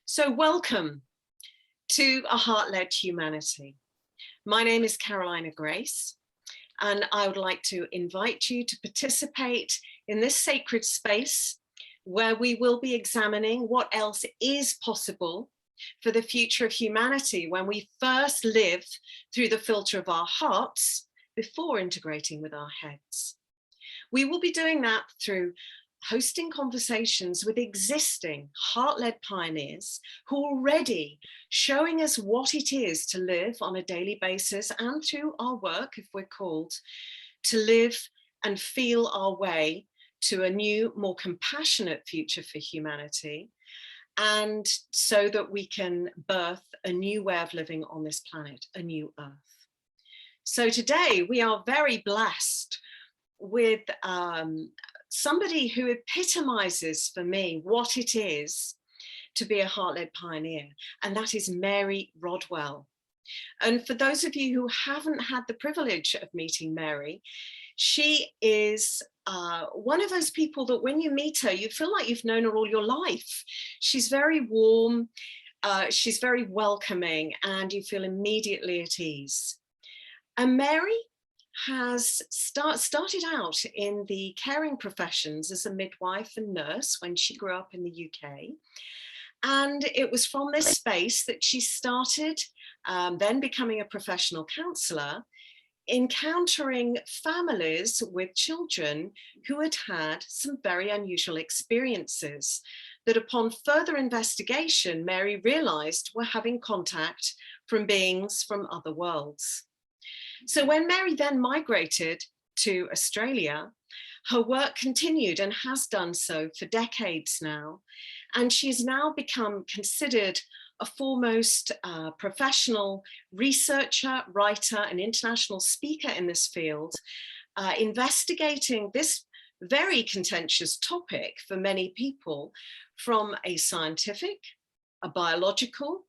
So welcome to A Heart-Led Humanity. My name is Carolina Grace, and I would like to invite you to participate in this sacred space where we will be examining what else is possible for the future of humanity when we first live through the filter of our hearts before integrating with our heads. We will be doing that through hosting conversations with existing heart-led pioneers who are already showing us what it is to live on a daily basis, and through our work, if we're called, to live and feel our way to a new, more compassionate future for humanity, and so that we can birth a new way of living on this planet, a new Earth. So today we are very blessed with somebody who epitomizes for me what it is to be a heart-led pioneer, and that is Mary Rodwell. And for those of you who haven't had the privilege of meeting Mary, she is one of those people that when you meet her, you feel like you've known her all your life. She's very warm, she's very welcoming, and you feel immediately at ease. And Mary has started out in the caring professions as a midwife and nurse when she grew up in the UK. And it was from this space that she started then becoming a professional counsellor, encountering families with children who had had some very unusual experiences that upon further investigation, Mary realised were having contact from beings from other worlds. So when Mary then migrated to Australia, her work continued and has done so for decades now. And she's now become considered a foremost professional researcher, writer, and international speaker in this field, investigating this very contentious topic for many people from a scientific, a biological,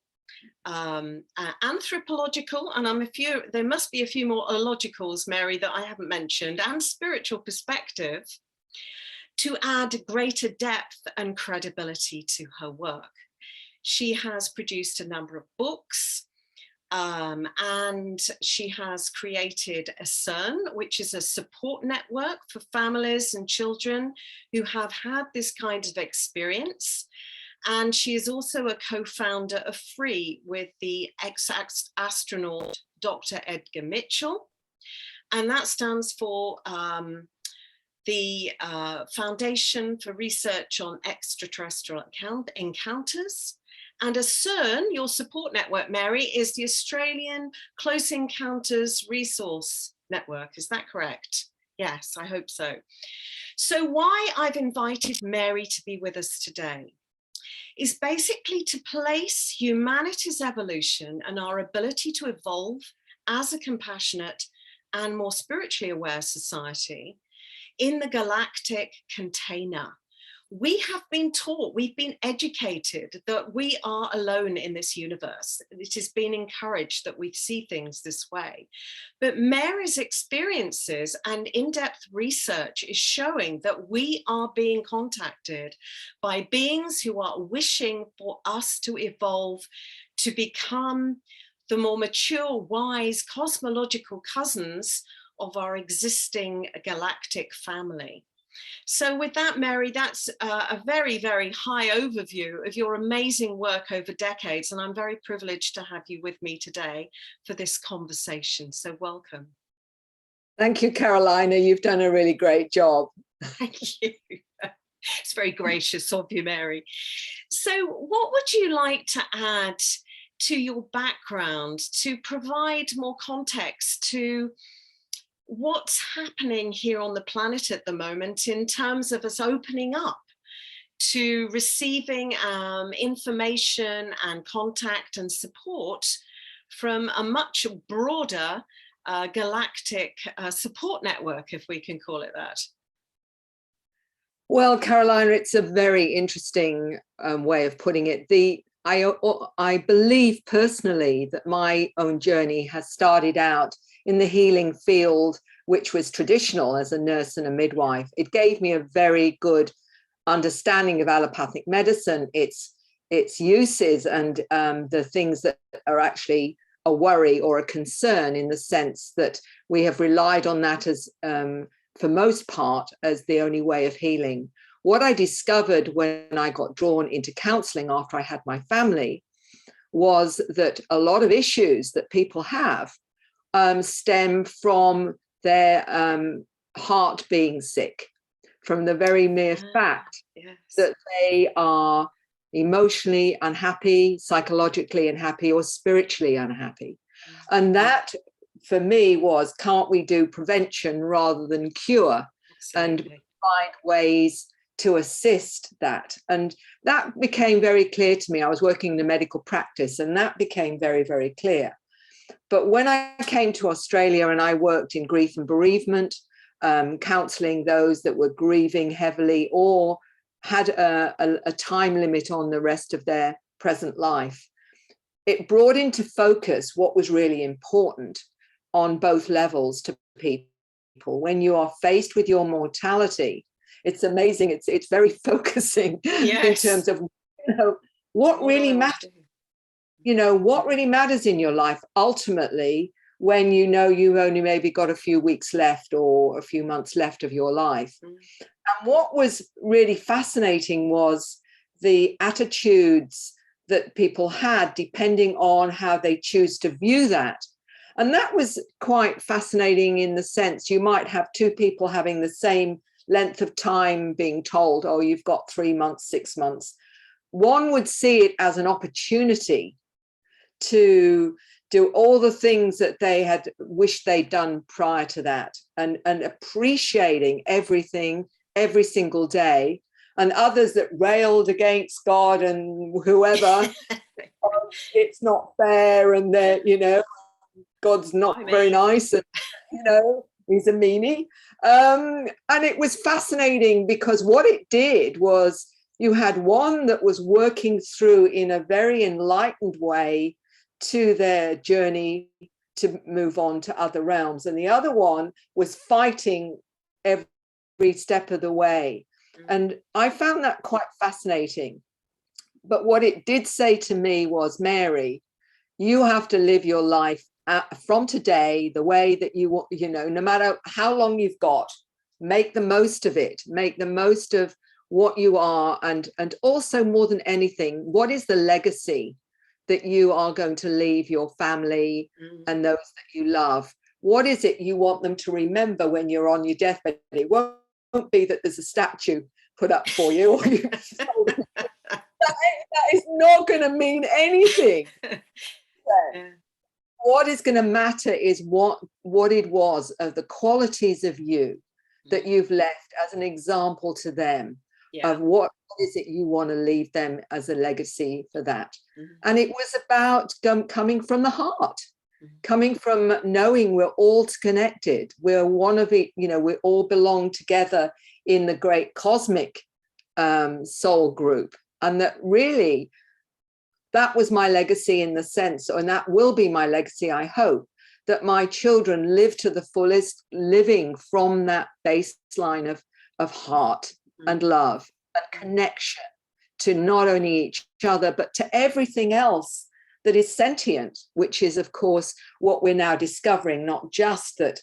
anthropological, and there must be a few more logicals, Mary, that I haven't mentioned, and spiritual perspective to add greater depth and credibility to her work. She has produced a number of books, and she has created a CERN, which is a support network for families and children who have had this kind of experience. And she is also a co-founder of FREE with the ex-astronaut Dr. Edgar Mitchell. And that stands for the Foundation for Research on Extraterrestrial Encounters. And a CERN, your support network, Mary, is the Australian Close Encounters Resource Network. Is that correct? Yes, I hope so. So why I've invited Mary to be with us today is basically to place humanity's evolution and our ability to evolve as a compassionate and more spiritually aware society in the galactic container. We have been taught, we've been educated that we are alone in this universe. It has been encouraged that we see things this way. But Mary's experiences and in-depth research is showing that we are being contacted by beings who are wishing for us to evolve, to become the more mature, wise, cosmological cousins of our existing galactic family. So with that, Mary, that's a very, very high overview of your amazing work over decades. And I'm very privileged to have you with me today for this conversation. So welcome. Thank you, Carolina. You've done a really great job. Thank you. It's very gracious of you, Mary. So what would you like to add to your background to provide more context to what's happening here on the planet at the moment in terms of us opening up to receiving information and contact and support from a much broader galactic support network, if we can call it that? Well, Carolina, it's a very interesting way of putting it. I believe personally that my own journey has started out in the healing field, which was traditional as a nurse and a midwife. It gave me a very good understanding of allopathic medicine. It's its uses and the things that are actually a worry or a concern, in the sense that we have relied on that as, for most part, as the only way of healing. What I discovered when I got drawn into counseling after I had my family was that a lot of issues that people have stem from their heart being sick, from the very mere fact that they are emotionally unhappy, psychologically unhappy, or spiritually unhappy. And that, for me, was, can't we do prevention rather than cure? Absolutely. And find ways to assist that. And that became very clear to me. I was working in a medical practice, and that became very, very clear. But when I came to Australia and I worked in grief and bereavement, counseling those that were grieving heavily or had a time limit on the rest of their present life, it brought into focus what was really important on both levels to people. When you are faced with your mortality, it's amazing. It's very focusing in terms of, what really matters. What really matters in your life ultimately, when you've only maybe got a few weeks left or a few months left of your life. And what was really fascinating was the attitudes that people had depending on how they choose to view that. And that was quite fascinating, in the sense you might have two people having the same length of time being told, oh, you've got 3 months, 6 months. One would see it as an opportunity to do all the things that they had wished they'd done prior to that, and appreciating everything every single day. And others that railed against God and whoever, it's not fair, and that, God's not very nice, and, he's a meanie. And it was fascinating, because what it did was, you had one that was working through in a very enlightened way to their journey to move on to other realms, and the other one was fighting every step of the way. And I found that quite fascinating. But what it did say to me was, Mary, you have to live your life from today the way that you want, no matter how long you've got, make the most of it, make the most of what you are. And also, more than anything, what is the legacy that you are going to leave your family and those that you love? What is it you want them to remember when you're on your deathbed? It won't be that there's a statue put up for you, or you that is not going to mean anything. What is going to matter is what it was of the qualities of you that you've left as an example to them, of what is it you want to leave them as a legacy for that. And it was about coming from the heart, coming from knowing we're all connected, we're one of it, we all belong together in the great cosmic soul group. And that really, that was my legacy, in the sense, and that will be my legacy, I hope, that my children live to the fullest, living from that baseline of heart and love and connection to not only each other, but to everything else that is sentient, which is, of course, what we're now discovering, not just that,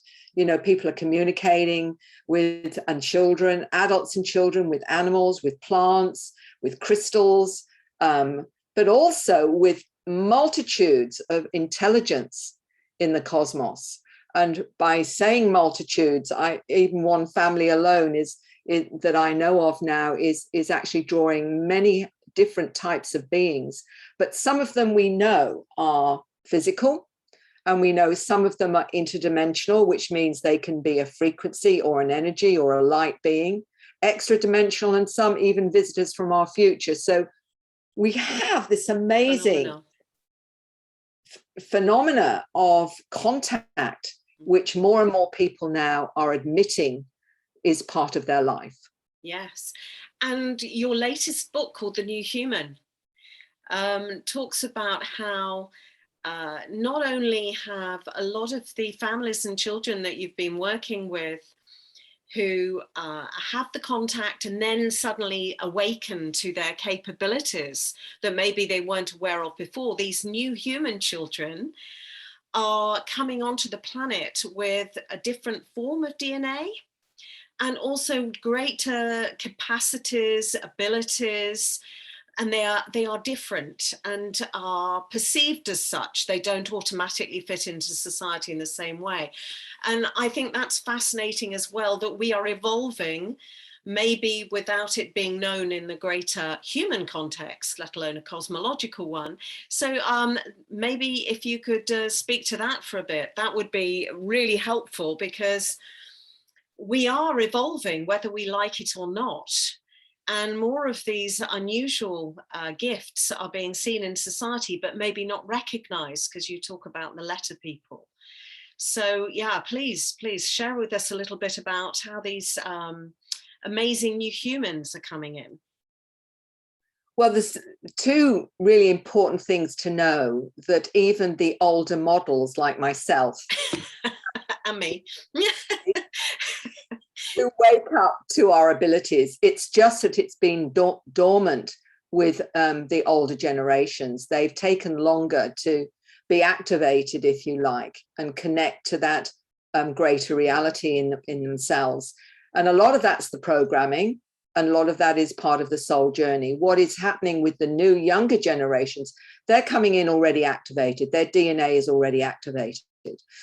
people are communicating with, and children, adults and children, with animals, with plants, with crystals, but also with multitudes of intelligence in the cosmos. And by saying multitudes, even one family alone that I know of now is actually drawing many different types of beings. But some of them we know are physical, and we know some of them are interdimensional, which means they can be a frequency or an energy or a light being, extra dimensional, and some even visitors from our future. So we have this amazing phenomena of contact, which more and more people now are admitting is part of their life. Yes. And your latest book, called The New Human, talks about how not only have a lot of the families and children that you've been working with who have the contact and then suddenly awaken to their capabilities that maybe they weren't aware of before. These new human children are coming onto the planet with a different form of DNA and also greater capacities, abilities, and they are different and are perceived as such. They don't automatically fit into society in the same way. And I think that's fascinating as well, that we are evolving, maybe without it being known in the greater human context, let alone a cosmological one. So maybe if you could speak to that for a bit, that would be really helpful, because we are evolving whether we like it or not. And more of these unusual gifts are being seen in society, but maybe not recognized, because you talk about the letter people. So yeah, please share with us a little bit about how these amazing new humans are coming in. Well, there's two really important things to know, that even the older models like myself and me who wake up to our abilities. It's just that it's been dormant with the older generations. They've taken longer to be activated, if you like, and connect to that greater reality in themselves. And a lot of that's the programming, and a lot of that is part of the soul journey. What is happening with the new younger generations, they're coming in already activated. Their DNA is already activated.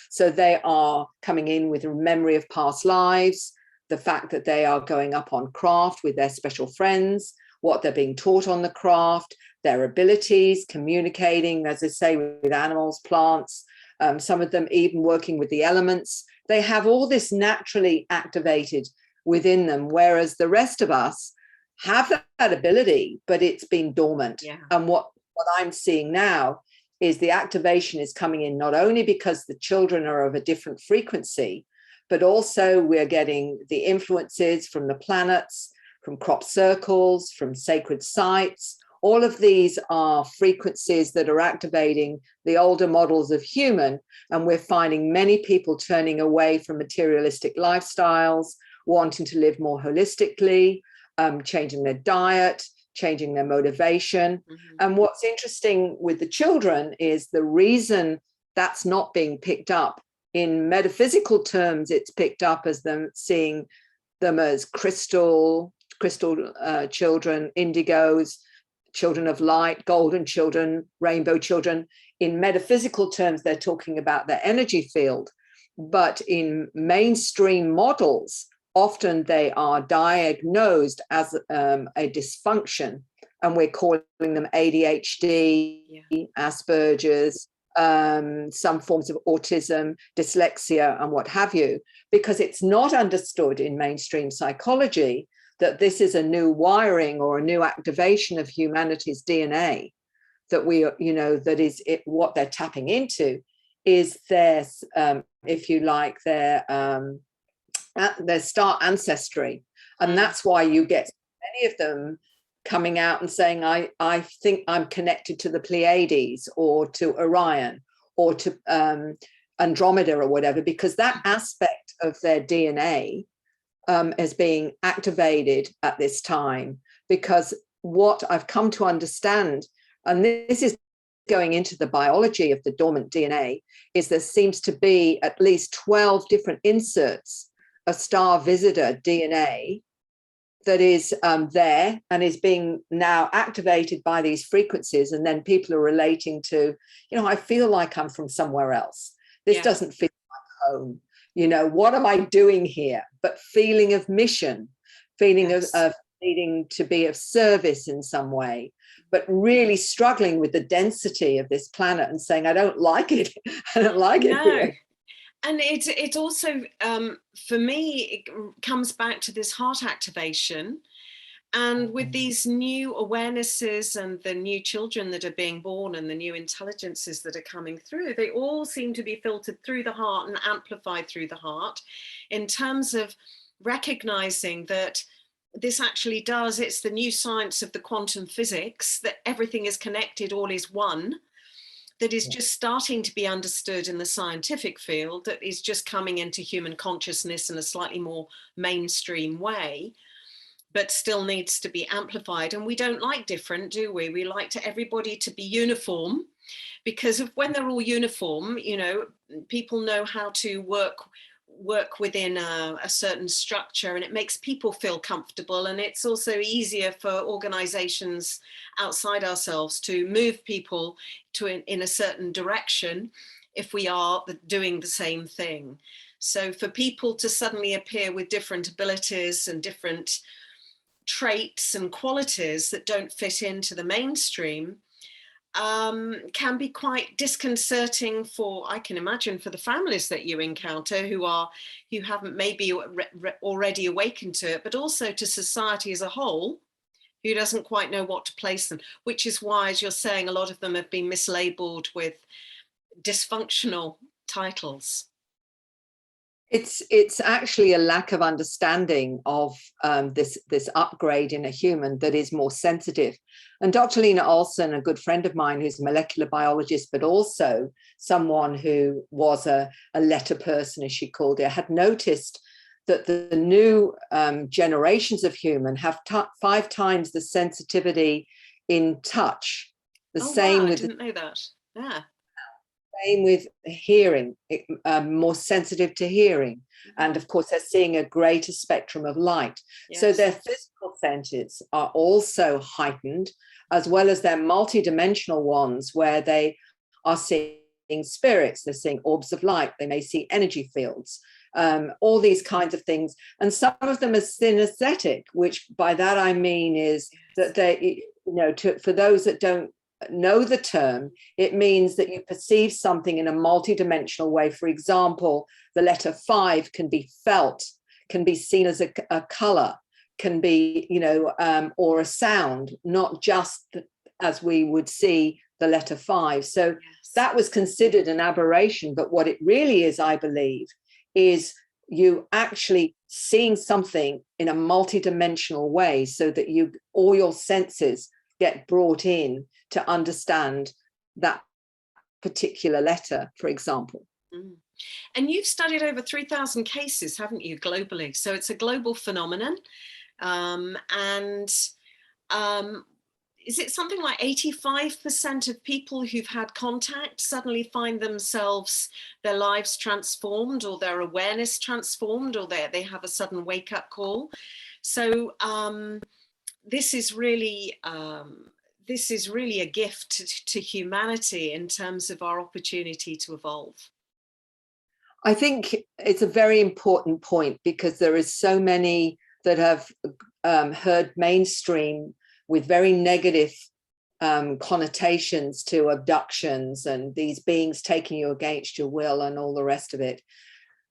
So they are coming in with a memory of past lives, the fact that they are going up on craft with their special friends, what they're being taught on the craft, their abilities, communicating, as I say, with animals, plants, some of them even working with the elements. They have all this naturally activated within them, whereas the rest of us have that ability, but it's been dormant. Yeah. And what I'm seeing now is the activation is coming in not only because the children are of a different frequency, but also we're getting the influences from the planets, from crop circles, from sacred sites. All of these are frequencies that are activating the older models of human, and we're finding many people turning away from materialistic lifestyles, wanting to live more holistically, changing their diet, changing their motivation. Mm-hmm. And what's interesting with the children is the reason that's not being picked up in metaphysical terms, it's picked up as them seeing them as crystal children, indigos, children of light, golden children, rainbow children. In metaphysical terms, they're talking about their energy field. But in mainstream models, often they are diagnosed as a dysfunction, and we're calling them ADHD, Asperger's, some forms of autism, dyslexia, and what have you, because it's not understood in mainstream psychology that this is a new wiring or a new activation of humanity's DNA, that we, that is it, what they're tapping into is their, if you like, their star ancestry. And that's why you get many of them coming out and saying, I think I'm connected to the Pleiades or to Orion or to Andromeda or whatever, because that aspect of their DNA is being activated at this time. Because what I've come to understand, and this is going into the biology of the dormant DNA, is there seems to be at least 12 different inserts of star visitor DNA that is there and is being now activated by these frequencies. And then people are relating to, I feel like I'm from somewhere else. This doesn't feel like home. What am I doing here? But feeling of mission, feeling of needing to be of service in some way, but really struggling with the density of this planet and saying, I don't like it. I don't like it here. And it also, for me, it comes back to this heart activation. And with these new awarenesses and the new children that are being born and the new intelligences that are coming through, they all seem to be filtered through the heart and amplified through the heart, in terms of recognizing that this actually does, it's the new science of the quantum physics, that everything is connected, all is one. that is just starting to be understood in the scientific field, that is just coming into human consciousness in a slightly more mainstream way, but still needs to be amplified. And we don't like different, do we? We like everybody to be uniform, because when they're all uniform, you know, people know how to work within a certain structure, and it makes people feel comfortable, and it's also easier for organizations outside ourselves to move people in a certain direction if we are doing the same thing. So for people to suddenly appear with different abilities and different traits and qualities that don't fit into the mainstream can be quite disconcerting for, I can imagine, for the families that you encounter who haven't maybe already awakened to it, but also to society as a whole, who doesn't quite know what to place them, which is why, as you're saying, a lot of them have been mislabeled with dysfunctional titles. It's actually a lack of understanding of this upgrade in a human that is more sensitive. And Dr. Lena Olson, a good friend of mine who's a molecular biologist, but also someone who was a letter person, as she called it, had noticed that the new generations of human have 5 times the sensitivity in touch. The same wow, with I didn't know that. Yeah. Same with hearing, more sensitive to hearing. And of course, they're seeing a greater spectrum of light. Yes. So their physical senses are also heightened, as well as their multidimensional ones, where they are seeing spirits, they're seeing orbs of light, they may see energy fields, all these kinds of things. And some of them are synesthetic, which by that I mean is that they, you know, for those that don't know the term, it means that you perceive something in a multidimensional way. For example, the letter 5 can be felt, can be seen as a color, can be, you know, or a sound, not just as we would see the letter 5. So that was considered an aberration. But what it really is, I believe, is you actually seeing something in a multidimensional way, so that all your senses get brought in to understand that particular letter, for example. And you've studied over 3,000 cases, haven't you, globally? So it's a global phenomenon. Is it something like 85% of people who've had contact suddenly find themselves, their lives transformed, or their awareness transformed, or they have a sudden wake-up call? So this is really a gift to humanity in terms of our opportunity to evolve. I think it's a very important point, because there is so many that have heard mainstream with very negative connotations to abductions and these beings taking you against your will and all the rest of it.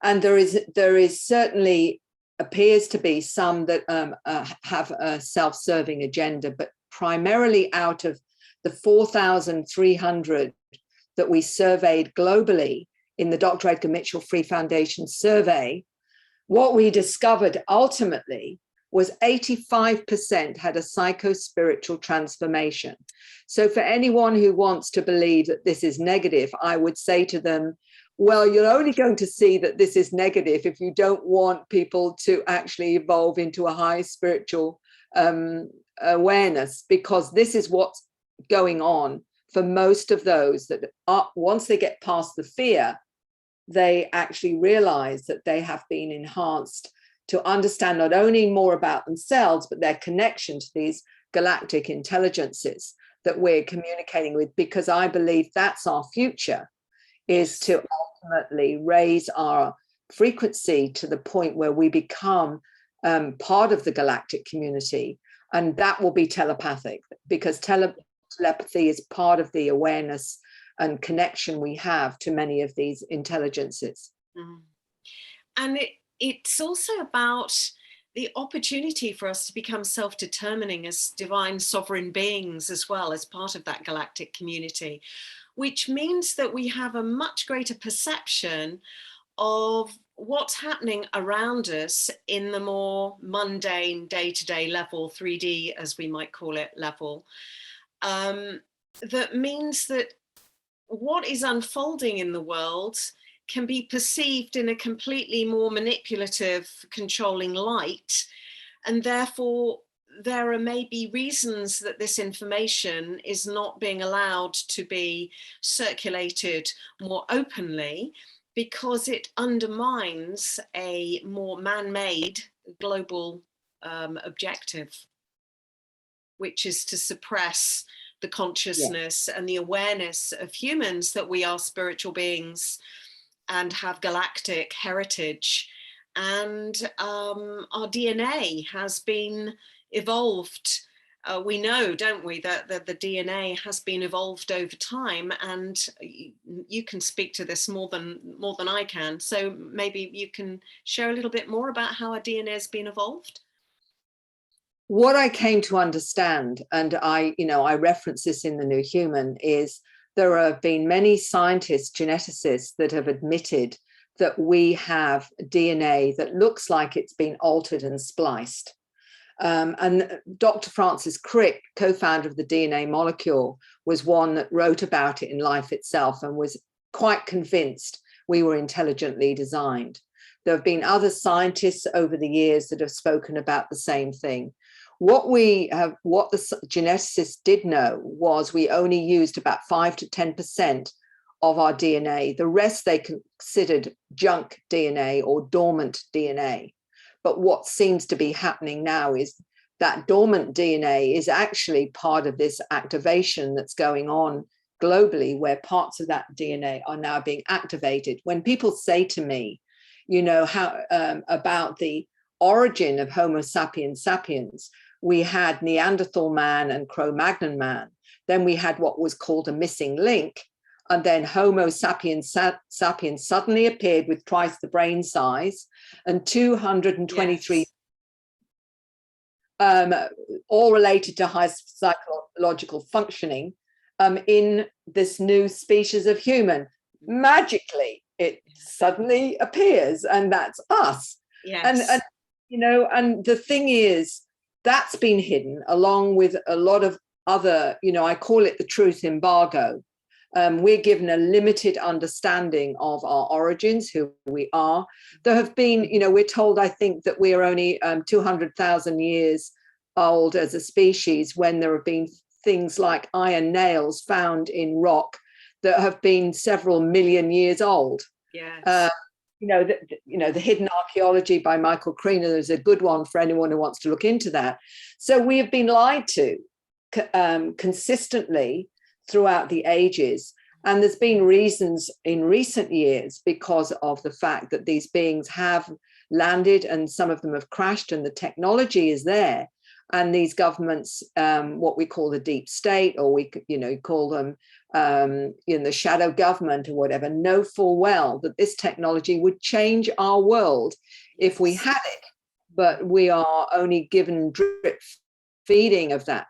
And there is certainly appears to be some that have a self-serving agenda, but primarily out of the 4,300 that we surveyed globally in the Dr. Edgar Mitchell Free Foundation survey, what we discovered ultimately was 85% had a psycho-spiritual transformation. So for anyone who wants to believe that this is negative, I would say to them, well, you're only going to see that this is negative if you don't want people to actually evolve into a high spiritual awareness, because this is what's going on for most of those that are, once they get past the fear, they actually realize that they have been enhanced to understand not only more about themselves, but their connection to these galactic intelligences that we're communicating with, because I believe that's our future, is to ultimately raise our frequency to the point where we become part of the galactic community. And that will be telepathic, because telepathy is part of the awareness and connection we have to many of these intelligences. And it's also about the opportunity for us to become self-determining as divine sovereign beings as well, as part of that galactic community, which means that we have a much greater perception of what's happening around us in the more mundane day-to-day level, 3D as we might call it level. That means that what is unfolding in the world can be perceived in a completely more manipulative, controlling light. And therefore, there are maybe reasons that this information is not being allowed to be circulated more openly, because it undermines a more man-made global objective, which is to suppress the consciousness and the awareness of humans that we are spiritual beings and have galactic heritage. And our DNA has been evolved. We know, don't we, that the DNA has been evolved over time, and you can speak to this more than I can. So maybe you can share a little bit more about how our DNA has been evolved. What I came to understand, and I reference this in The New Human, is there have been many scientists, geneticists, that have admitted that we have DNA that looks like it's been altered and spliced. And Dr. Francis Crick, co-founder of the DNA molecule, was one that wrote about it in Life Itself and was quite convinced we were intelligently designed. There have been other scientists over the years that have spoken about the same thing. What the geneticists did know was we only used about 5 to 10% of our DNA. The rest they considered junk DNA or dormant DNA. But what seems to be happening now is that dormant DNA is actually part of this activation that's going on globally, where parts of that DNA are now being activated. When people say to me, how about the origin of Homo sapiens sapiens, we had Neanderthal man and Cro-Magnon man. Then we had what was called a missing link. And then Homo sapiens sapiens suddenly appeared with twice the brain size and 223, all related to high psychological functioning, in this new species of human. Magically, it suddenly appears, and that's us. Yes. And the thing is, that's been hidden along with a lot of other, I call it the truth embargo. We're given a limited understanding of our origins, who we are. There have been, we're told, I think, that we are only 200,000 years old as a species, when there have been things like iron nails found in rock that have been several million years old. Yes. The hidden archaeology by Michael Kriener is a good one for anyone who wants to look into that. So we have been lied to consistently throughout the ages. And there's been reasons in recent years, because of the fact that these beings have landed and some of them have crashed, and the technology is there. And these governments, what we call the deep state, or we call them the shadow government or whatever, know full well that this technology would change our world if we had it. But we are only given drip feeding of that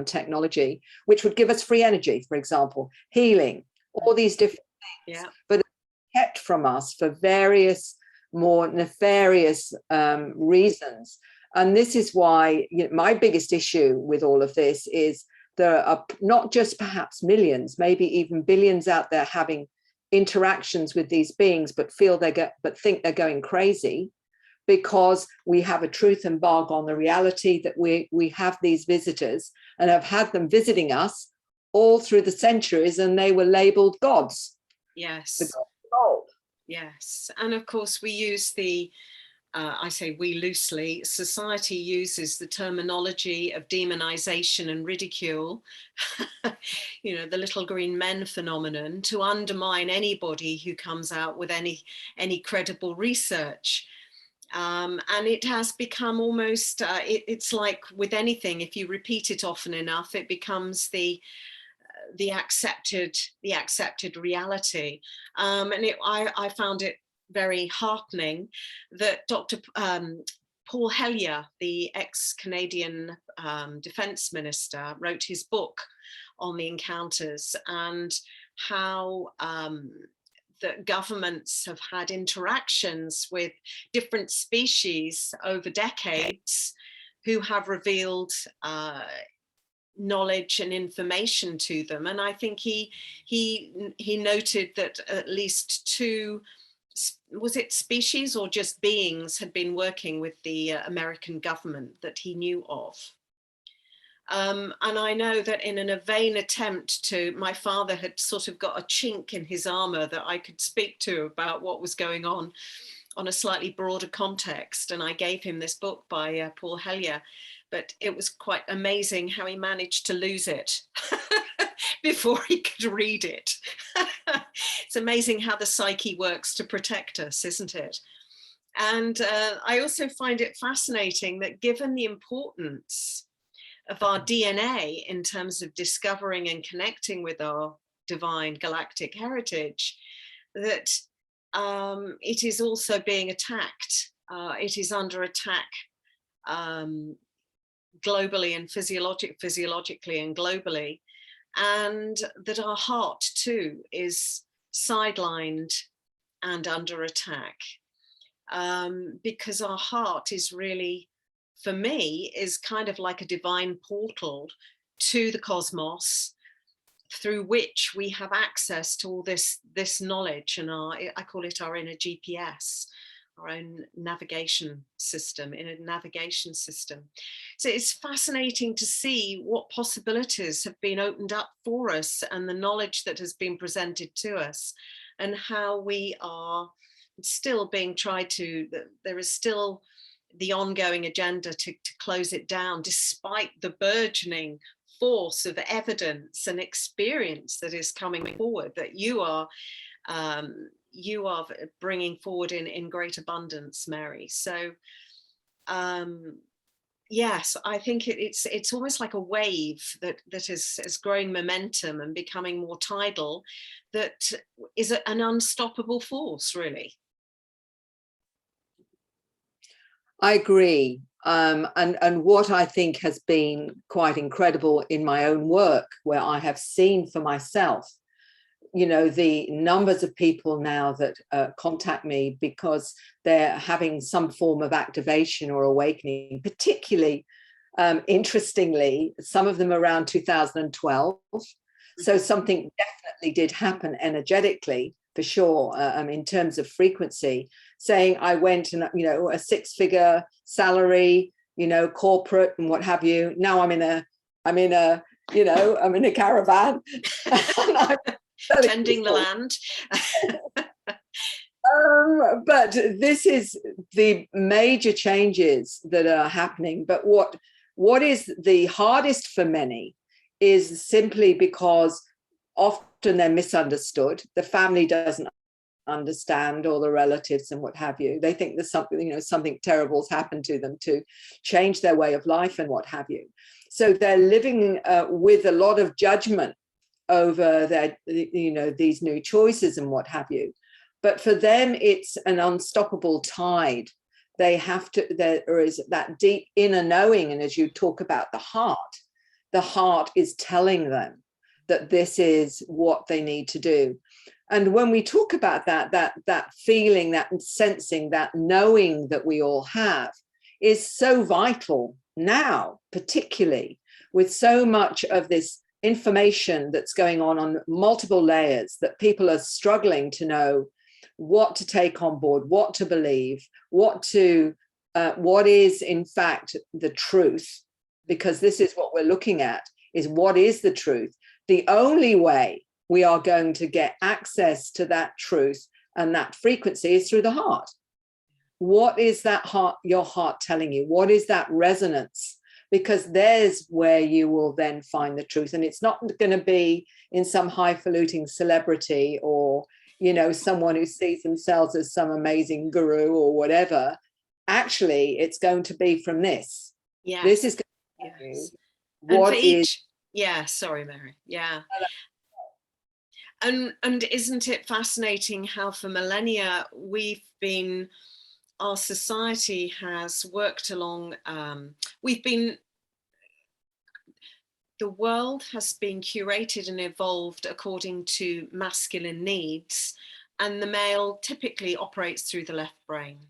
technology, which would give us free energy, for example, healing, all these different things. Yeah. But kept from us for various more nefarious reasons. And this is why my biggest issue with all of this is there are not just perhaps millions, maybe even billions out there having interactions with these beings, but think they're going crazy, because we have a truth embargo on the reality that we have these visitors and have had them visiting us all through the centuries, and they were labeled gods. Yes. The gods of old. Yes. And of course, we use I say we loosely, society uses the terminology of demonization and ridicule, the little green men phenomenon, to undermine anybody who comes out with any credible research. And it has become almost, it's like with anything, if you repeat it often enough, it becomes the accepted reality. And I found it very heartening that Dr. Paul Hellyer, the ex-Canadian defense minister, wrote his book on the encounters, and how that governments have had interactions with different species over decades who have revealed knowledge and information to them. And I think he noted that at least two, was it species or just beings, had been working with the American government that he knew of. And I know that in a vain attempt to, my father had sort of got a chink in his armor that I could speak to about what was going on a slightly broader context. And I gave him this book by Paul Hellyer, but it was quite amazing how he managed to lose it before he could read it. It's amazing how the psyche works to protect us, isn't it? And I also find it fascinating that given the importance of our DNA in terms of discovering and connecting with our divine galactic heritage, that it is also being attacked. It is under attack globally and physiologically and globally, and that our heart too is sidelined and under attack, because our heart is really, for me, is kind of like a divine portal to the cosmos, through which we have access to all this knowledge, and I call it our inner GPS, our own navigation system, inner navigation system. So it's fascinating to see what possibilities have been opened up for us, and the knowledge that has been presented to us, and how we are still being tried to, there is still the ongoing agenda to close it down, despite the burgeoning force of evidence and experience that is coming forward, that you are bringing forward in great abundance, Mary. So yes, I think it's almost like a wave that is growing momentum and becoming more tidal, that is an unstoppable force, really. I agree. And what I think has been quite incredible in my own work, where I have seen for myself, you know, the numbers of people now that contact me because they're having some form of activation or awakening, particularly, interestingly, some of them around 2012. So something definitely did happen energetically, for sure, in terms of frequency, saying I went and, you know, a 6-figure salary, you know, corporate and what have you. Now I'm in a caravan. Tending the land. But this is the major changes that are happening. But what is the hardest for many is simply because often they're misunderstood. The family doesn't understand, or the relatives and what have you. They think there's something, you know, something terrible's happened to them to change their way of life and what have you. So they're living with a lot of judgment over their, you know, these new choices and what have you. But for them, it's an unstoppable tide. They have to, there is that deep inner knowing. And as you talk about the heart is telling them that this is what they need to do. And when we talk about that feeling, that sensing, that knowing that we all have is so vital now, particularly with so much of this information that's going on multiple layers, that people are struggling to know what to take on board, what to believe, what is in fact the truth, because this is what we're looking at, is what is the truth. The only way we are going to get access to that truth and that frequency is through the heart. What is that heart, your heart telling you? What is that resonance? Because there's where you will then find the truth. And it's not going to be in some highfalutin celebrity, or, you know, someone who sees themselves as some amazing guru or whatever. Actually, it's going to be from this. Yes. This is going to yes. what is. Yeah, sorry, Mary. Yeah. And isn't it fascinating how for millennia our society has worked along, the world has been curated and evolved according to masculine needs, and the male typically operates through the left brain.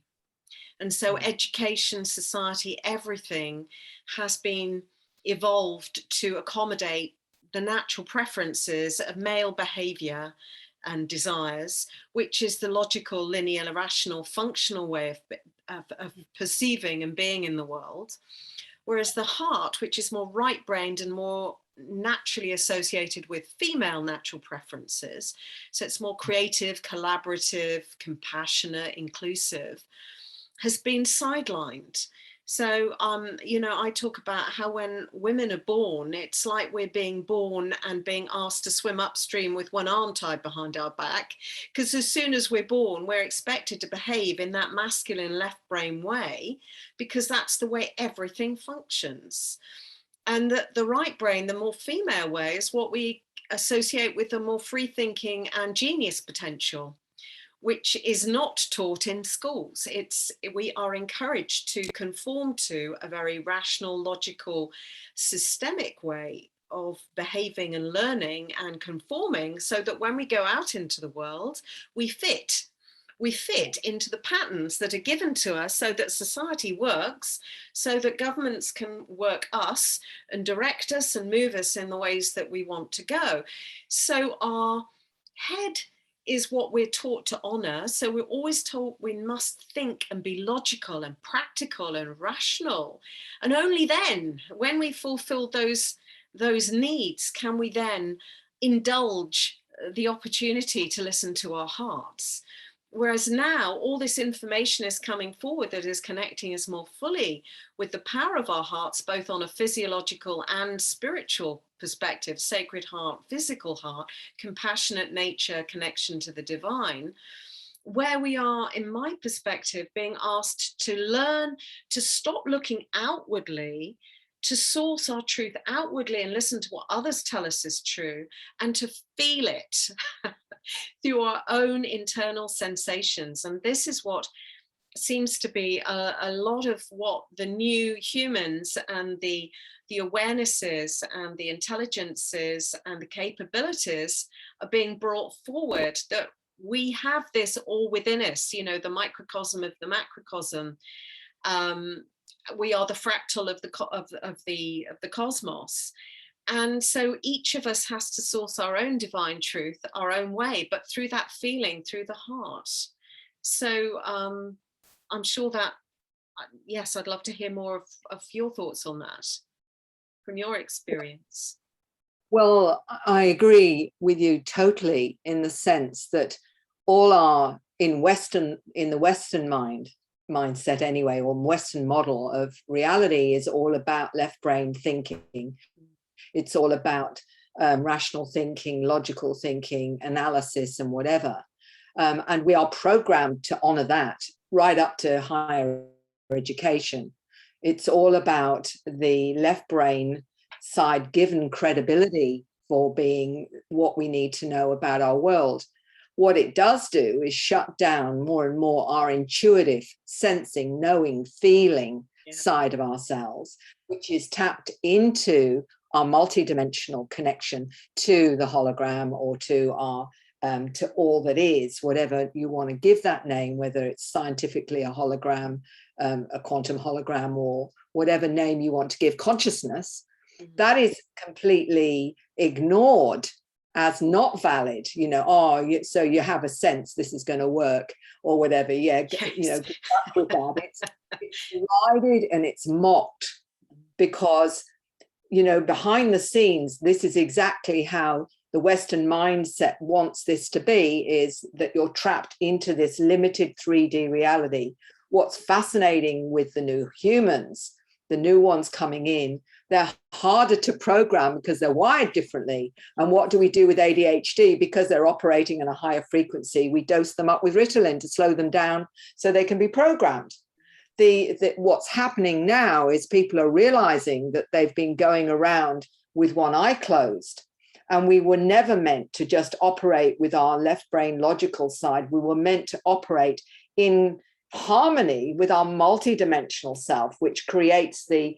And so education, society, everything has been evolved to accommodate the natural preferences of male behavior and desires, which is the logical, linear, rational, functional way of perceiving and being in the world. Whereas the heart, which is more right-brained and more naturally associated with female natural preferences, so it's more creative, collaborative, compassionate, inclusive, has been sidelined. So, I talk about how when women are born, it's like we're being born and being asked to swim upstream with one arm tied behind our back, because as soon as we're born, we're expected to behave in that masculine left brain way, because that's the way everything functions. And the right brain, the more female way, is what we associate with the more free thinking and genius potential, which is not taught in schools. We are encouraged to conform to a very rational, logical, systemic way of behaving and learning and conforming, so that when we go out into the world, we fit into the patterns that are given to us, so that society works, so that governments can work us and direct us and move us in the ways that we want to go. So our head is what we're taught to honor. So we're always told we must think and be logical and practical and rational. And only then, when we fulfill those needs, can we then indulge the opportunity to listen to our hearts. Whereas now all this information is coming forward that is connecting us more fully with the power of our hearts, both on a physiological and spiritual perspective, sacred heart, physical heart, compassionate nature, connection to the divine, where we are, in my perspective, being asked to learn to stop looking outwardly, to source our truth outwardly and listen to what others tell us is true, and to feel it through our own internal sensations. And this is what seems to be a lot of what the new humans and the awarenesses and the intelligences and the capabilities are being brought forward, that we have this all within us, the microcosm of the macrocosm. We are the fractal of the cosmos. And so each of us has to source our own divine truth, our own way, but through that feeling, through the heart. So I'm sure that, yes, I'd love to hear more of your thoughts on that from your experience. Well, I agree with you totally, in the sense that all our, in the Western mindset anyway, or Western model of reality, is all about left brain thinking. It's all about rational thinking, logical thinking, analysis, and whatever. And we are programmed to honor that right up to higher education. It's all about the left brain side given credibility for being what we need to know about our world. What it does do is shut down more and more our intuitive, sensing, knowing, feeling side of ourselves, which is tapped into our multidimensional connection to the hologram, or to our to all that is, whatever you want to give that name, whether it's scientifically a hologram, a quantum hologram, or whatever name you want to give consciousness. That is completely ignored as not valid. So you have a sense this is going to work, or whatever. Good luck with that. It's derided and it's mocked, because behind the scenes, this is exactly how the Western mindset wants this to be, is that you're trapped into this limited 3D reality. What's fascinating with the new humans, the new ones coming in, they're harder to program because they're wired differently. And what do we do with ADHD? Because they're operating in a higher frequency, we dose them up with Ritalin to slow them down so they can be programmed. What's happening now is people are realizing that they've been going around with one eye closed. And we were never meant to just operate with our left brain logical side. We were meant to operate in harmony with our multidimensional self, which creates the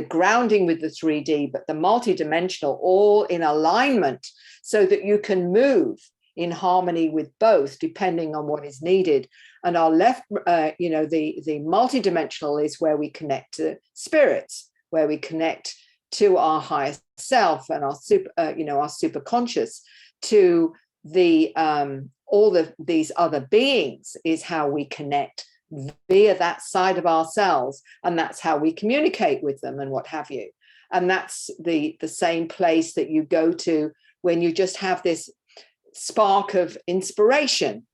grounding with the 3D, but the multidimensional all in alignment, so that you can move in harmony with both, depending on what is needed. And our left, the multidimensional is where we connect to spirits, where we connect to our higher self and our our superconscious, to the these other beings, is how we connect via that side of ourselves, and that's how we communicate with them and what have you. And that's the same place that you go to when you just have this spark of inspiration.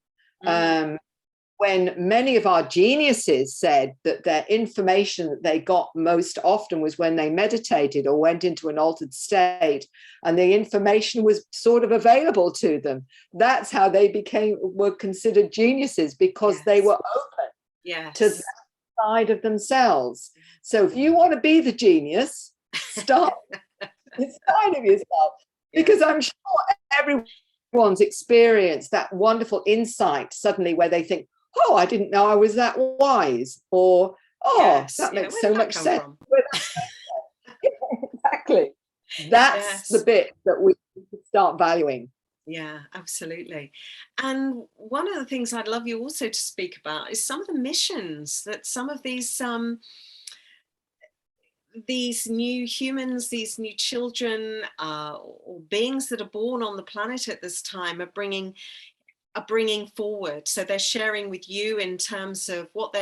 When many of our geniuses said that their information that they got most often was when they meditated or went into an altered state, and the information was sort of available to them. That's how they were considered geniuses, because they were open to that side of themselves. So if you want to be the genius, start inside of yourself, because I'm sure everyone's experienced that wonderful insight suddenly where they think, oh, I didn't know I was that wise, or that makes so much sense. Exactly. That's the bit that we start valuing. Yeah, absolutely. And one of the things I'd love you also to speak about is some of the missions that some of these new humans, these new children, or beings that are born on the planet at this time are bringing forward. So they're sharing with you in terms of what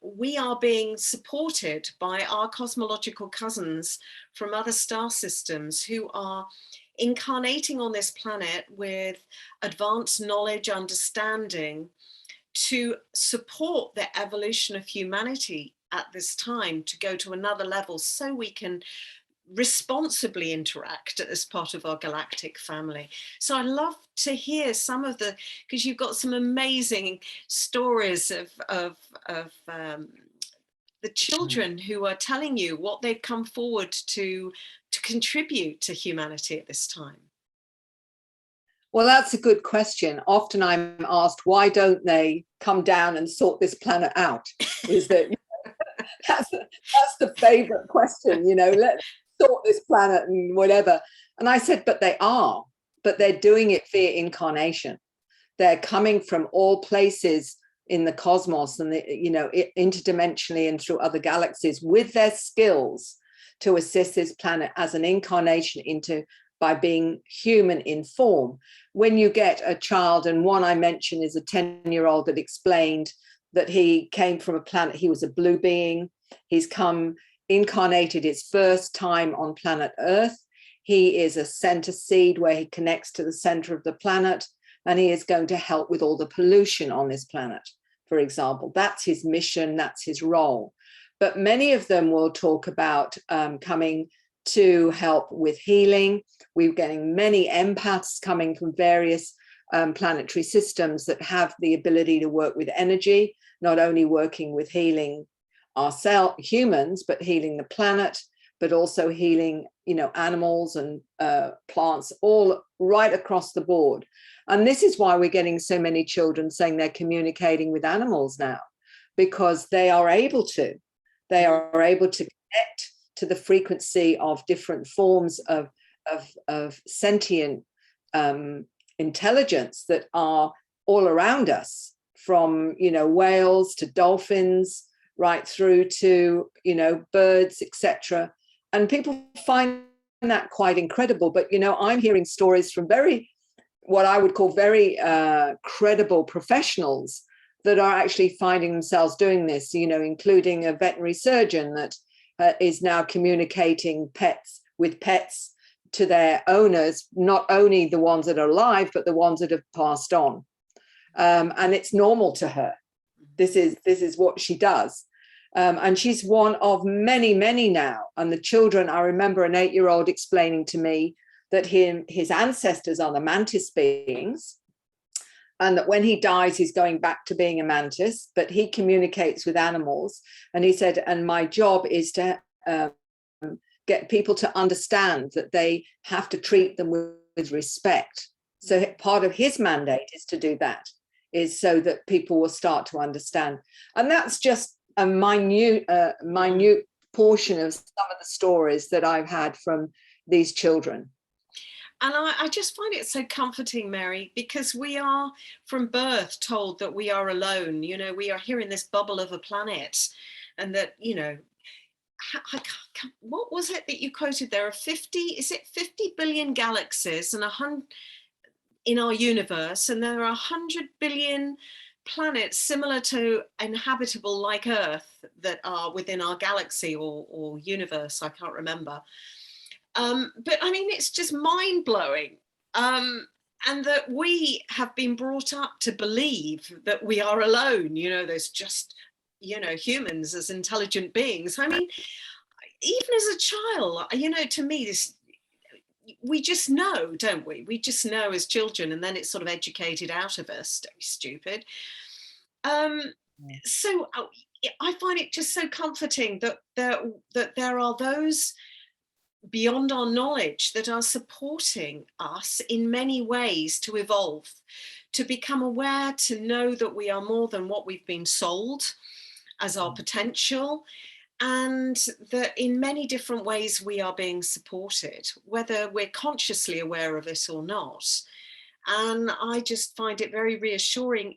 we are being supported by our cosmological cousins from other star systems who are incarnating on this planet with advanced knowledge, understanding, to support the evolution of humanity at this time, to go to another level so we can responsibly interact as part of our galactic family. So I'd love to hear some of because you've got some amazing stories of the children who are telling you what they've come forward to contribute to humanity at this time. Well, that's a good question. Often I'm asked, why don't they come down and sort this planet out? Is that that's the favorite question, let's sort this planet and whatever. And I said, but they're doing it via incarnation. They're coming from all places in the cosmos and interdimensionally and through other galaxies with their skills to assist this planet as an incarnation by being human in form. When you get a child, and one I mentioned is a 10-year-old that explained that he came from a planet, he was a blue being. He's incarnated his first time on planet Earth. He is a center seed where he connects to the center of the planet, and he is going to help with all the pollution on this planet, for example. That's his mission, that's his role. But many of them will talk about coming to help with healing. We're getting many empaths coming from various planetary systems that have the ability to work with energy, not only working with healing ourselves, humans, but healing the planet, but also healing, animals and plants, all right across the board. And this is why we're getting so many children saying they're communicating with animals now, because they are able to. They are able to connect to the frequency of different forms of sentient intelligence that are all around us, from whales to dolphins, right through to birds, etc. And people find that quite incredible. But I'm hearing stories from what I would call very credible professionals that are actually finding themselves doing this, including a veterinary surgeon that is now communicating with pets to their owners, not only the ones that are alive, but the ones that have passed on. And it's normal to her. This is what she does. And she's one of many, many now. And the children, I remember an 8-year-old explaining to me that his ancestors are the mantis beings, and that when he dies, he's going back to being a mantis, but he communicates with animals. And he said, and my job is to get people to understand that they have to treat them with respect. So part of his mandate is to do that, is so that people will start to understand. And that's just a minute portion of some of the stories that I've had from these children. And I just find it so comforting, Mary, because we are from birth told that we are alone. We are here in this bubble of a planet, and that, what was it that you quoted? There are 50, is it 50 billion galaxies and 100 in our universe, and there are 100 billion planets similar to inhabitable like Earth that are within our galaxy or universe, I can't remember. But I mean, it's just mind-blowing. And that we have been brought up to believe that we are alone, you know, there's just, you know, humans as intelligent beings. I mean, even as a child, you know, to me, this, we just know, don't we? We just know as children, and then it's sort of educated out of us. Don't be stupid. So I find it just so comforting that there are those beyond our knowledge that are supporting us in many ways to evolve, to become aware, to know that we are more than what we've been sold as our potential, and that in many different ways we are being supported, whether we're consciously aware of it or not. And I just find it very reassuring,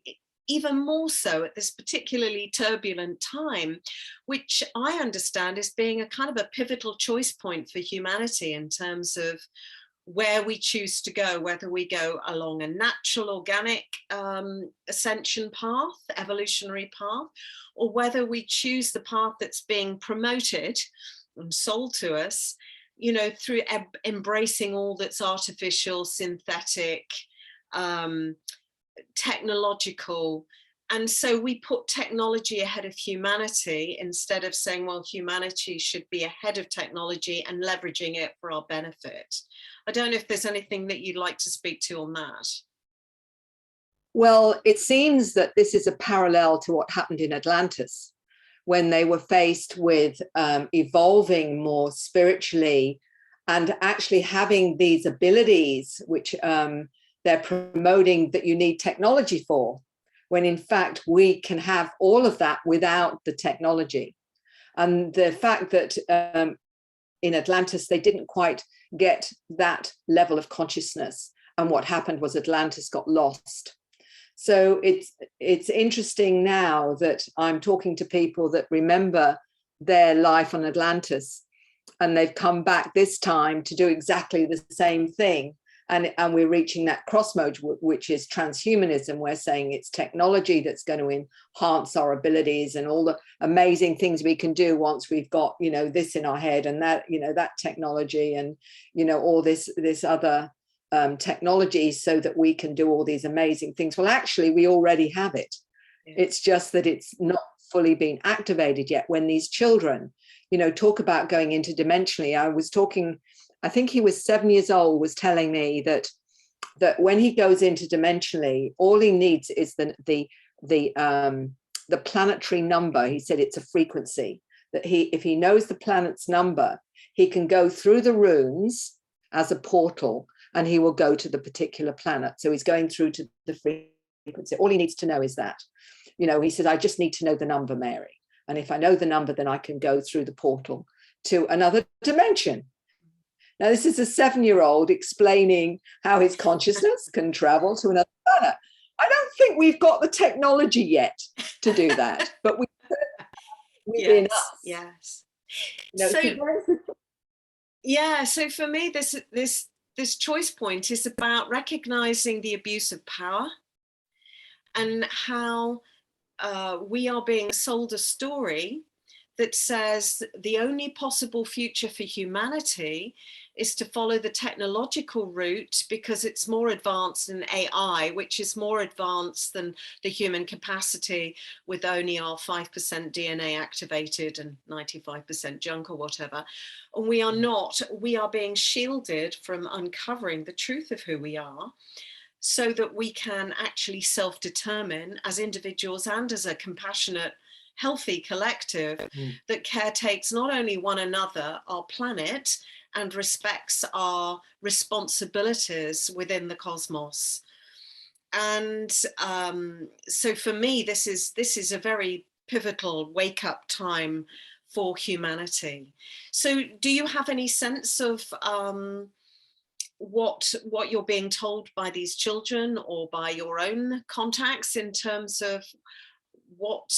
even more so at this particularly turbulent time, which I understand as being a kind of a pivotal choice point for humanity in terms of where we choose to go, whether we go along a natural organic ascension path, evolutionary path, or whether we choose the path that's being promoted and sold to us, you know, through embracing all that's artificial, synthetic, technological. And so we put technology ahead of humanity instead of saying, well, humanity should be ahead of technology and leveraging it for our benefit. I don't know if there's anything that you'd like to speak to on that. Well, it seems that this is a parallel to what happened in Atlantis when they were faced with evolving more spiritually and actually having these abilities, which they're promoting that you need technology for, when in fact we can have all of that without the technology. And the fact that in Atlantis, they didn't quite get that level of consciousness. And what happened was Atlantis got lost. So it's interesting now that I'm talking to people that remember their life on Atlantis, and they've come back this time to do exactly the same thing. And we're reaching that crossroad, which is transhumanism. We're saying it's technology that's going to enhance our abilities and all the amazing things we can do once we've got, you know, this in our head and that, you know, that technology and, you know, all this other technology so that we can do all these amazing things. Well, actually, we already have it. Yeah. It's just that it's not fully been activated yet. When these children, you know, talk about going interdimensionally, I was talking, I think he was 7 years old, was telling me that when he goes interdimensionally, all he needs is the planetary number. He said it's a frequency that if he knows the planet's number, he can go through the runes as a portal and he will go to the particular planet. So he's going through to the frequency. All he needs to know is that, you know, he said, I just need to know the number, Mary. And if I know the number, then I can go through the portal to another dimension. Now, this is a 7-year-old explaining how his consciousness can travel to another planet. I don't think we've got the technology yet to do that, but within us. Yes. You know, so for me, this choice point is about recognizing the abuse of power and how we are being sold a story that says the only possible future for humanity is to follow the technological route because it's more advanced than AI, which is more advanced than the human capacity with only our 5% DNA activated and 95% junk or whatever. And we are being shielded from uncovering the truth of who we are so that we can actually self-determine as individuals and as a compassionate, healthy collective that caretakes not only one another, our planet, and respects our responsibilities within the cosmos. And so for me, this is a very pivotal wake-up time for humanity. So do you have any sense of what you're being told by these children or by your own contacts in terms of what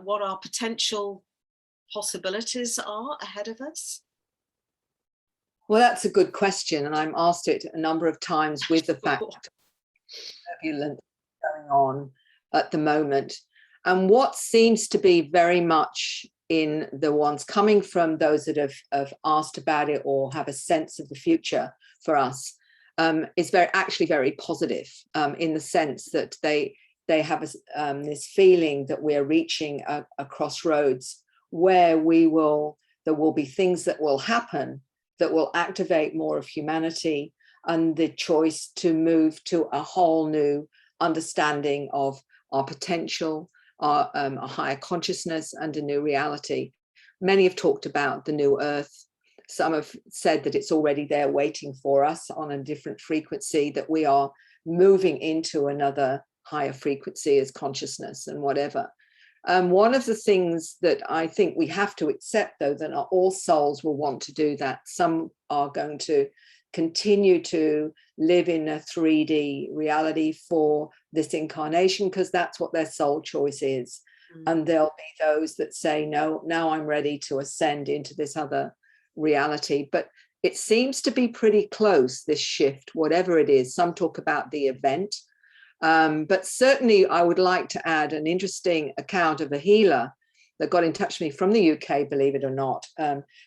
our potential possibilities are ahead of us? Well, that's a good question, and I'm asked it a number of times with the fact turbulence going on at the moment. And what seems to be very much in the ones coming from those that have asked about it or have a sense of the future for us is very positive, in the sense that they have this feeling that we're reaching a crossroads where there will be things that will happen that will activate more of humanity and the choice to move to a whole new understanding of our potential, a higher consciousness and a new reality. Many have talked about the new earth. Some have said that it's already there waiting for us on a different frequency, that we are moving into another higher frequency as consciousness and whatever. One of the things that I think we have to accept, though, that not all souls will want to do that. Some are going to continue to live in a 3D reality for this incarnation because that's what their soul choice is. And there'll be those that say, no, now I'm ready to ascend into this other reality. But it seems to be pretty close, this shift, whatever it is. Some talk about the event. But certainly I would like to add an interesting account of a healer that got in touch with me from the UK, believe it or not,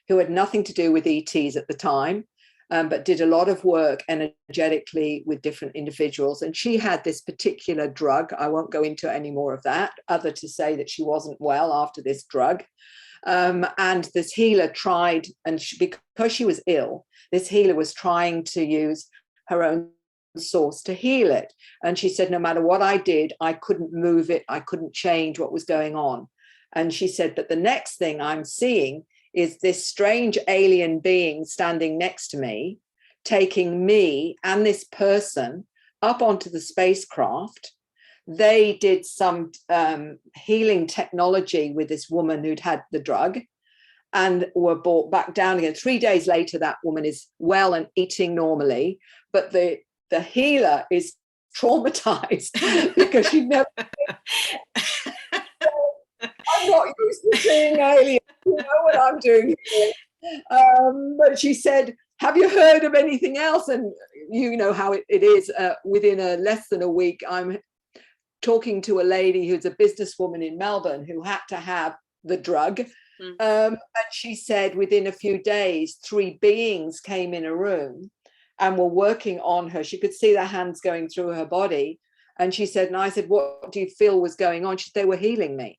who had nothing to do with ETs at the time, but did a lot of work energetically with different individuals. And she had this particular drug. I won't go into any more of that, other to say that she wasn't well after this drug. And this healer tried, and because she was ill, this healer was trying to use her own source to heal it. And she said, no matter what I did, I couldn't move it. I couldn't change what was going on. And she said, but the next thing I'm seeing is this strange alien being standing next to me, taking me and this person up onto the spacecraft. They did some healing technology with this woman who'd had the drug and were brought back down again. 3 days later, that woman is well and eating normally, but the healer is traumatized because she never. I'm not used to seeing aliens. You know what I'm doing here. But she said, have you heard of anything else? And you know how it is. Within less than a week, I'm talking to a lady who's a businesswoman in Melbourne who had to have the drug. And she said within a few days, 3 beings came in a room and were working on her. She could see their hands going through her body. And she said, and I said, what do you feel was going on? She said, they were healing me.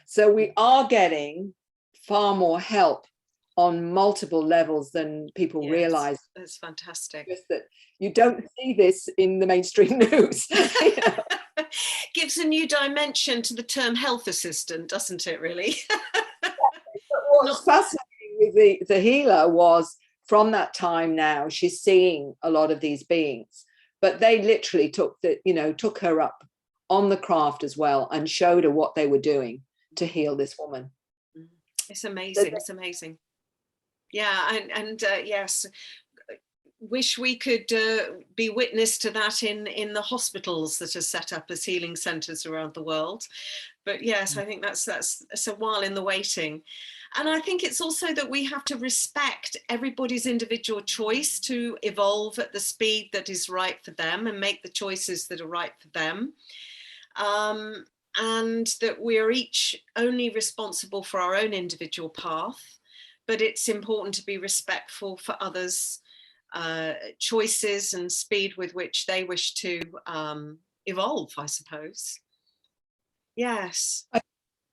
So we are getting far more help on multiple levels than people realize. That's fantastic. Just that you don't see this in the mainstream news. You know? Gives a new dimension to the term health assistant, doesn't it, really? But what's fascinating with the healer was, from that time now, she's seeing a lot of these beings, but they literally took her up on the craft as well and showed her what they were doing to heal this woman. It's amazing. It's amazing. Yeah, and yes, wish we could be witness to that in the hospitals that are set up as healing centres around the world. But yes, I think that's a while in the waiting. And I think it's also that we have to respect everybody's individual choice to evolve at the speed that is right for them and make the choices that are right for them. And that we're each only responsible for our own individual path, but it's important to be respectful for others' choices and speed with which they wish to evolve, I suppose. Yes.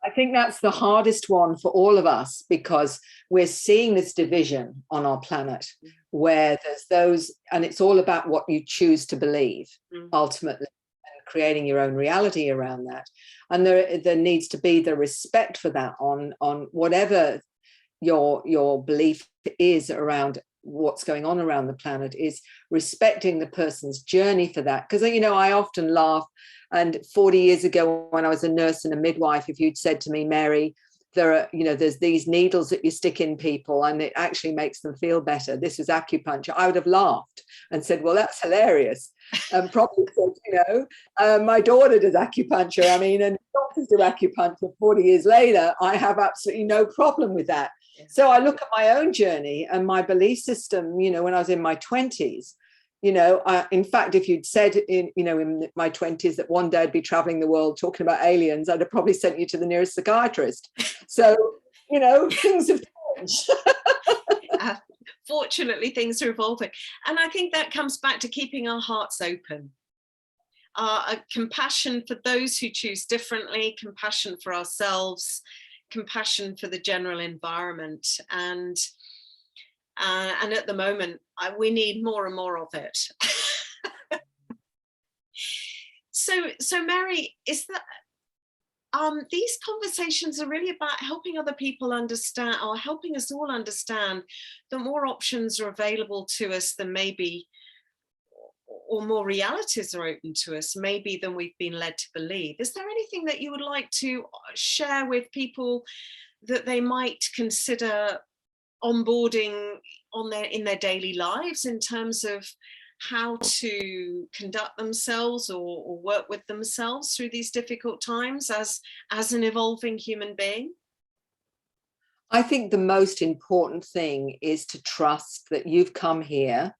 I think that's the hardest one for all of us, because we're seeing this division on our planet where there's those, and it's all about what you choose to believe ultimately, and creating your own reality around that. And there needs to be the respect for that on whatever your belief is around what's going on around the planet, is respecting the person's journey for that. Because, you know, I often laugh, and 40 years ago when I was a nurse and a midwife, if you'd said to me, Mary, there are, there's these needles that you stick in people and it actually makes them feel better. This is acupuncture. I would have laughed and said, well, that's hilarious. And probably said, my daughter does acupuncture. I mean, and doctors do acupuncture 40 years later. I have absolutely no problem with that. So I look at my own journey and my belief system, when I was in my 20s, in fact, if you'd said in my 20s that one day I'd be traveling the world talking about aliens, I'd have probably sent you to the nearest psychiatrist. So, things have changed. Fortunately, things are evolving. And I think that comes back to keeping our hearts open. Compassion for those who choose differently, compassion for ourselves, compassion for the general environment. And at the moment, we need more and more of it. So Mary, is that these conversations are really about helping other people understand, or helping us all understand that more options are available to us than maybe, or more realities are open to us maybe than we've been led to believe. Is there anything that you would like to share with people that they might consider onboarding in their daily lives in terms of how to conduct themselves or work with themselves through these difficult times as an evolving human being? I think the most important thing is to trust that you've come here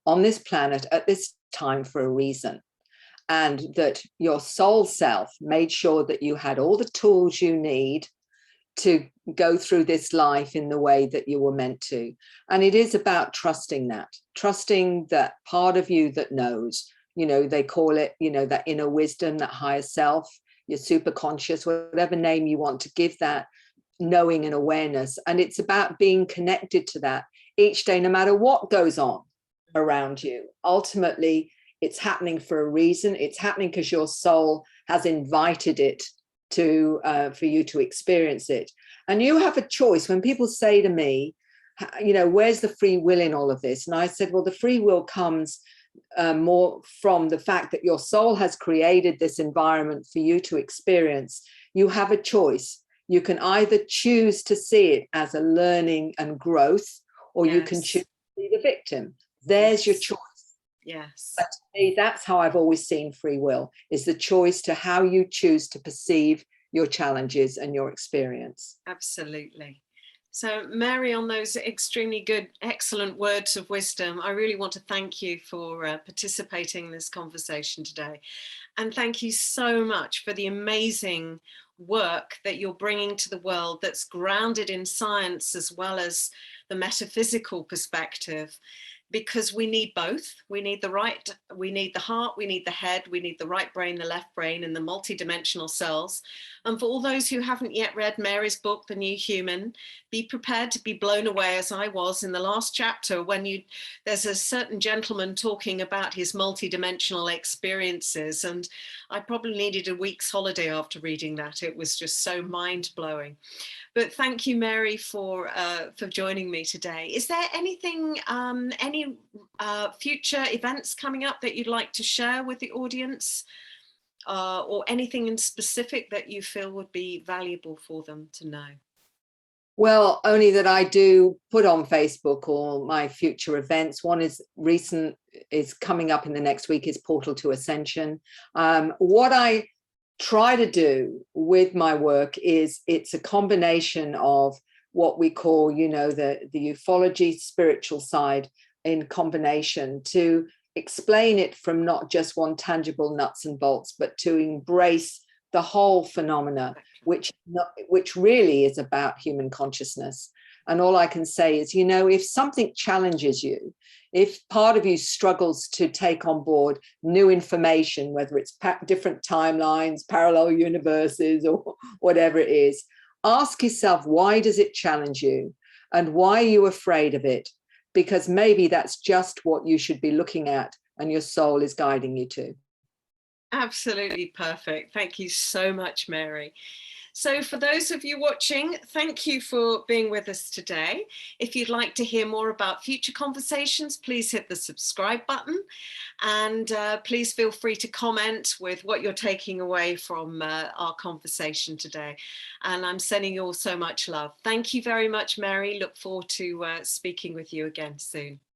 on this planet at this time for a reason, and that your soul self made sure that you had all the tools you need to go through this life in the way that you were meant to. And it is about trusting that part of you that knows, they call it, that inner wisdom, that higher self, your super conscious, whatever name you want to give that knowing and awareness. And it's about being connected to that each day, no matter what goes on around you. Ultimately, it's happening for a reason. It's happening because your soul has invited it to for you to experience it. And you have a choice. When people say to me, where's the free will in all of this? And I said, well, the free will comes more from the fact that your soul has created this environment for you to experience. You have a choice. You can either choose to see it as a learning and growth, or you can choose to be the victim. There's your choice. Yes. But to me, that's how I've always seen free will, is the choice to how you choose to perceive your challenges and your experience. Absolutely. So Mary, on those extremely good, excellent words of wisdom, I really want to thank you for participating in this conversation today. And thank you so much for the amazing work that you're bringing to the world that's grounded in science as well as the metaphysical perspective. Because we need both. We need the heart, we need the head, we need the right brain, the left brain, and the multidimensional cells. And for all those who haven't yet read Mary's book, The New Human, be prepared to be blown away, as I was in the last chapter, when there's a certain gentleman talking about his multidimensional experiences. And I probably needed a week's holiday after reading that. It was just so mind-blowing. But thank you, Mary, for joining me today. Is there anything, any future events coming up that you'd like to share with the audience, or anything in specific that you feel would be valuable for them to know? Well, only that I do put on Facebook all my future events. One is coming up in the next week, is Portal to Ascension. What I try to do with my work is it's a combination of what we call, the ufology spiritual side in combination, to explain it from not just one tangible nuts and bolts, but to embrace the whole phenomena, which really is about human consciousness. And all I can say is, if something challenges you, if part of you struggles to take on board new information, whether it's different timelines, parallel universes, or whatever it is, ask yourself, why does it challenge you? And why are you afraid of it? Because maybe that's just what you should be looking at and your soul is guiding you to. Absolutely perfect. Thank you so much, Mary. So for those of you watching, thank you for being with us today. If you'd like to hear more about future conversations, please hit the subscribe button, and please feel free to comment with what you're taking away from our conversation today. And I'm sending you all so much love. Thank you very much, Mary. Look forward to speaking with you again soon.